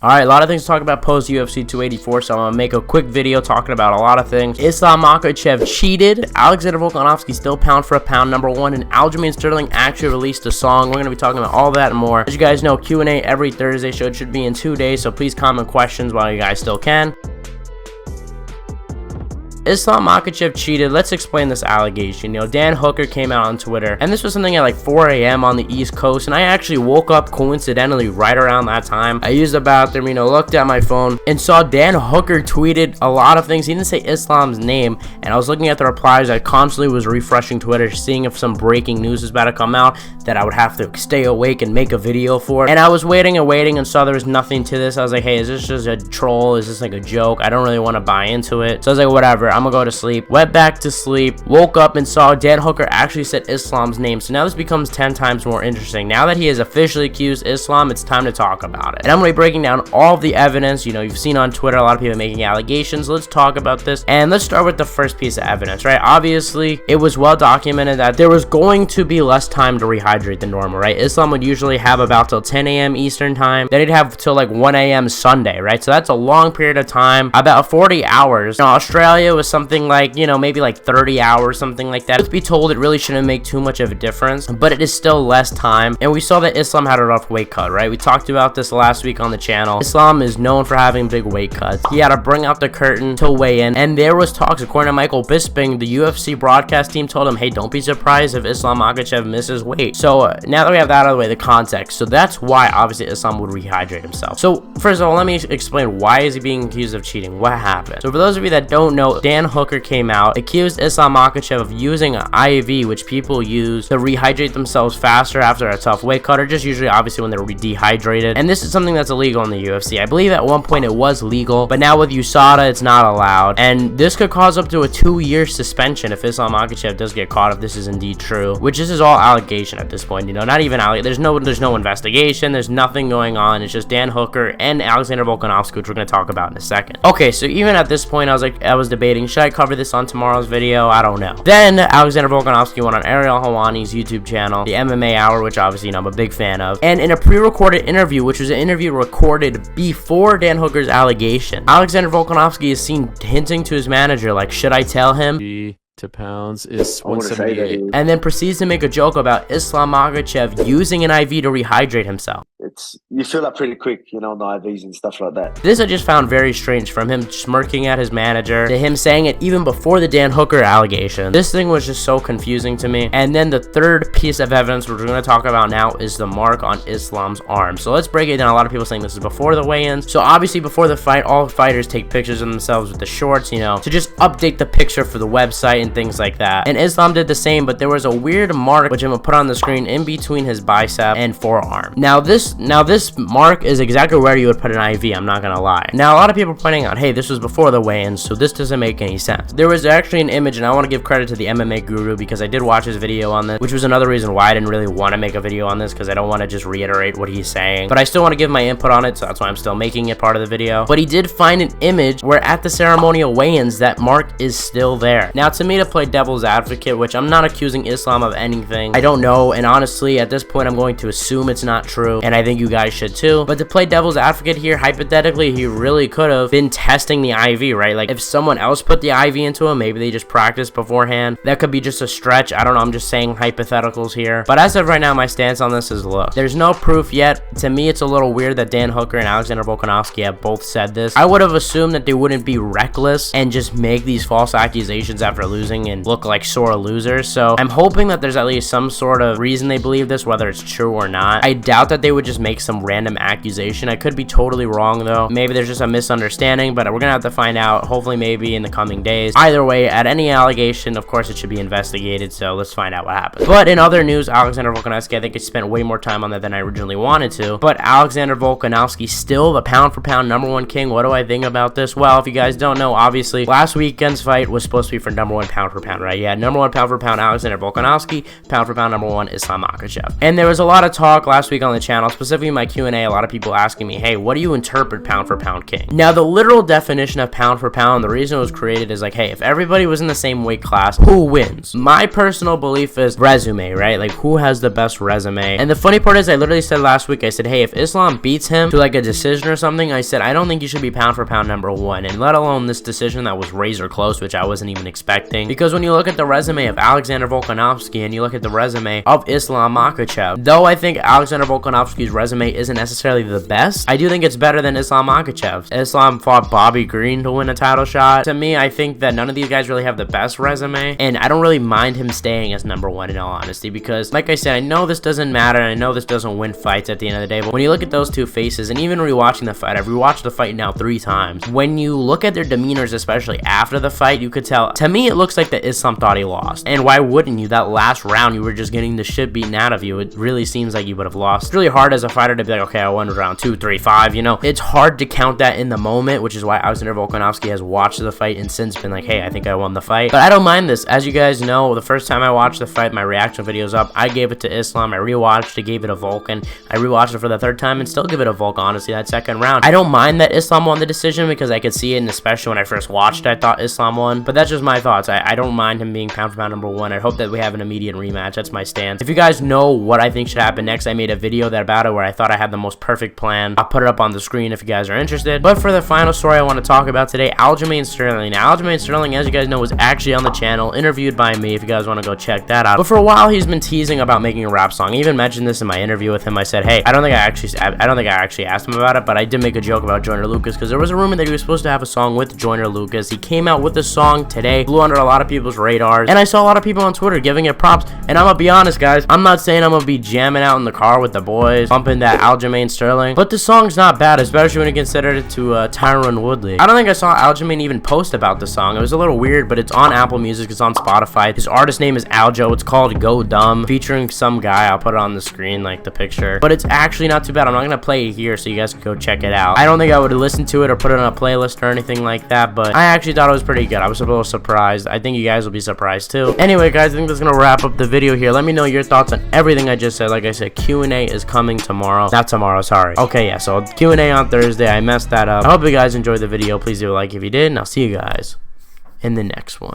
Alright, a lot of things to talk about post UFC 284, so I'm going to make a quick video talking about a lot of things. Islam Makhachev cheated, Alexander Volkanovski still pound for pound #1, and Aljamain Sterling actually released a song. We're going to be talking about all that and more. As you guys know, Q&A every Thursday, so it should be in 2 days, so please comment questions while you guys still can. Islam Makhachev cheated. Let's explain this allegation. Dan Hooker came out on Twitter, and this was something at like 4 a.m. on the East Coast, and I actually woke up coincidentally right around that time. I used the bathroom, looked at my phone, and saw Dan Hooker tweeted a lot of things. He didn't say Islam's name, and I was looking at the replies. I constantly was refreshing Twitter, seeing if some breaking news was about to come out that I would have to stay awake and make a video for. And I was waiting and saw there was nothing to this. I was like, hey, is this just a troll? Is this like a joke? I don't really want to buy into it. So I was like, whatever, I'm gonna go to sleep. Went back to sleep, woke up and saw Dan Hooker actually said Islam's name. So now this becomes 10 times more interesting. Now that he has officially accused Islam, it's time to talk about it. And I'm going to be breaking down all of the evidence. You've seen on Twitter a lot of people making allegations. Let's talk about this. And let's start with the first piece of evidence, right? Obviously, it was well documented that there was going to be less time to rehydrate than normal, right? Islam would usually have about till 10 a.m. Eastern time. Then he'd have till like 1 a.m. Sunday, right? So that's a long period of time, about 40 hours. Australia was something like, maybe like 30 hours, something like that. Truth be told, it really shouldn't make too much of a difference, but it is still less time. And we saw that Islam had a rough weight cut, right? We talked about this last week on the channel. Islam is known for having big weight cuts. He had to bring out the curtain to weigh in, and there was talks, according to Michael Bisping, the UFC broadcast team told him, hey, don't be surprised if Islam Makhachev misses weight. So now that we have that out of the way, the context, so that's why obviously Islam would rehydrate himself. So first of all, let me explain, why is he being accused of cheating? What happened? So for those of you that don't know, Dan Hooker came out, accused Islam Makhachev of using an IV, which people use to rehydrate themselves faster after a tough weight cut, or just usually obviously when they're dehydrated. And this is something that's illegal in the UFC. I believe at one point it was legal, but now with USADA it's not allowed, and this could cause up to a 2-year suspension if Islam Makhachev does get caught, if this is indeed true, which this is all allegation at this point. Not even there's no investigation, there's nothing going on. It's just Dan Hooker and Alexander Volkanovski, which we're going to talk about in a second. Okay, so even at this point I was debating, should I cover this on tomorrow's video? I don't know. Then Alexander Volkanovski went on Ariel Helwani's YouTube channel, the MMA Hour, which obviously I'm a big fan of, and in a pre-recorded interview, which was an interview recorded before Dan Hooker's allegation, Alexander Volkanovski is seen hinting to his manager, like, should I tell him? To pounds is 178, and then proceeds to make a joke about Islam Makhachev using an IV to rehydrate himself. You feel that pretty quick, the IVs and stuff like that. This I just found very strange, from him smirking at his manager to him saying it even before the Dan Hooker allegation. This thing was just so confusing to me. And then the third piece of evidence we're going to talk about now is the mark on Islam's arm. So let's break it down. A lot of people saying this is before the weigh-ins. So obviously before the fight, all fighters take pictures of themselves with the shorts, to just update the picture for the website and things like that. And Islam did the same, but there was a weird mark, which I'm gonna put on the screen, in between his bicep and forearm. Now this mark is exactly where you would put an IV, I'm not gonna lie. Now a lot of people are pointing out, hey, this was before the weigh-ins, so this doesn't make any sense. There was actually an image, and I want to give credit to the MMA guru, because I did watch his video on this, which was another reason why I didn't really want to make a video on this, because I don't want to just reiterate what he's saying, but I still want to give my input on it, so that's why I'm still making it part of the video. But he did find an image where at the ceremonial weigh-ins that mark is still there. Now to me, to play devil's advocate, which I'm not accusing Islam of anything, I don't know, and honestly at this point I'm going to assume it's not true, and I think you guys should too. But to play devil's advocate here, hypothetically, he really could have been testing the IV, right? Like if someone else put the IV into him, maybe they just practiced beforehand. That could be just a stretch. I don't know, I'm just saying hypotheticals here. But as of right now, my stance on this is, look, there's no proof yet. To me, it's a little weird that Dan Hooker and Alexander Volkanovski have both said this. I would have assumed that they wouldn't be reckless and just make these false accusations after losing and look like sore losers. So I'm hoping that there's at least some sort of reason they believe this, whether it's true or not. I doubt that they would just make some random accusation. I could be totally wrong though. Maybe there's just a misunderstanding, but we're gonna have to find out, hopefully maybe in the coming days. Either way, at any allegation, of course it should be investigated, so let's find out what happens. But in other news, Alexander Volkanovski, I think he spent way more time on that than I originally wanted to, but Alexander Volkanovski still the pound for pound #1 king. What do I think about this? Well, if you guys don't know, obviously last weekend's fight was supposed to be for #1 pound for pound, right? Yeah, number 1 pound for pound, Alexander Volkanovski. Pound for pound, number 1, Islam Makhachev. And there was a lot of talk last week on the channel, specifically in my Q&A, a lot of people asking me, hey, what do you interpret pound for pound king? Now, the literal definition of pound for pound, the reason it was created is like, hey, if everybody was in the same weight class, who wins? My personal belief is resume, right? Like, who has the best resume? And the funny part is, I literally said last week, I said, hey, if Islam beats him to like a decision or something, I said, I don't think you should be pound for pound number 1, and let alone this decision that was razor close, which I wasn't even expecting. Because when you look at the resume of Alexander Volkanovski and you look at the resume of Islam Makhachev, though I think Alexander Volkanovski's resume isn't necessarily the best, I do think it's better than Islam Makhachev's. Islam fought Bobby Green to win a title shot. To me, I think that none of these guys really have the best resume, and I don't really mind him staying as number 1 in all honesty, because like I said, I know this doesn't matter, and I know this doesn't win fights at the end of the day, but when you look at those two faces, and even rewatching the fight, I've rewatched the fight now 3 times, when you look at their demeanors, especially after the fight, you could tell, to me, it looks like that Islam thought he lost. And why wouldn't you? That last round, you were just getting the shit beaten out of you. It really seems like you would have lost. It's really hard as a fighter to be like, okay, I won round 2, 3, 5, you know? It's hard to count that in the moment, which is why Alexander Volkanovski has watched the fight and since been like, hey, I think I won the fight. But I don't mind this. As you guys know, the first time I watched the fight, my reaction video's up. I gave it to Islam. I rewatched it, gave it a Volk, and I rewatched it for the 3rd time and still give it a Volk, honestly, that 2nd round. I don't mind that Islam won the decision because I could see it, and especially when I first watched it, I thought Islam won. But that's just my thoughts. I don't mind him being pound for pound number 1. I hope that we have an immediate rematch. That's my stance. If you guys know what I think should happen next, I made a video about it where I thought I had the most perfect plan. I'll put it up on the screen if you guys are interested. But for the final story I want to talk about today, Aljamain Sterling. Now, Aljamain Sterling, as you guys know, was actually on the channel, interviewed by me, if you guys want to go check that out. But for a while, he's been teasing about making a rap song. I even mentioned this in my interview with him. I said, hey, I don't think I actually asked him about it, but I did make a joke about Joyner Lucas, because there was a rumor that he was supposed to have a song with Joyner Lucas. He came out with a song today, flew under a lot of people's radars, and I saw a lot of people on Twitter giving it props. And I'm gonna be honest, guys, I'm not saying I'm gonna be jamming out in the car with the boys, bumping that Aljamain Sterling, but the song's not bad, especially when you consider it to Tyron Woodley. I don't think I saw Aljamain even post about the song. It was a little weird, but it's on Apple Music, it's on Spotify. His artist name is Aljo. It's called Go Dumb, featuring some guy. I'll put it on the screen, like the picture, but it's actually not too bad. I'm not gonna play it here, so you guys can go check it out. I don't think I would listen to it or put it on a playlist or anything like that, but I actually thought it was pretty good. I was a little surprised. I think you guys will be surprised too. Anyway, guys, I think that's gonna wrap up the video here. Let me know your thoughts on everything I just said. Like I said, Q&A is coming tomorrow. Not tomorrow, sorry. Okay, yeah, so Q&A on Thursday. I messed that up. I hope you guys enjoyed the video. Please do a like if you did, and I'll see you guys in the next one.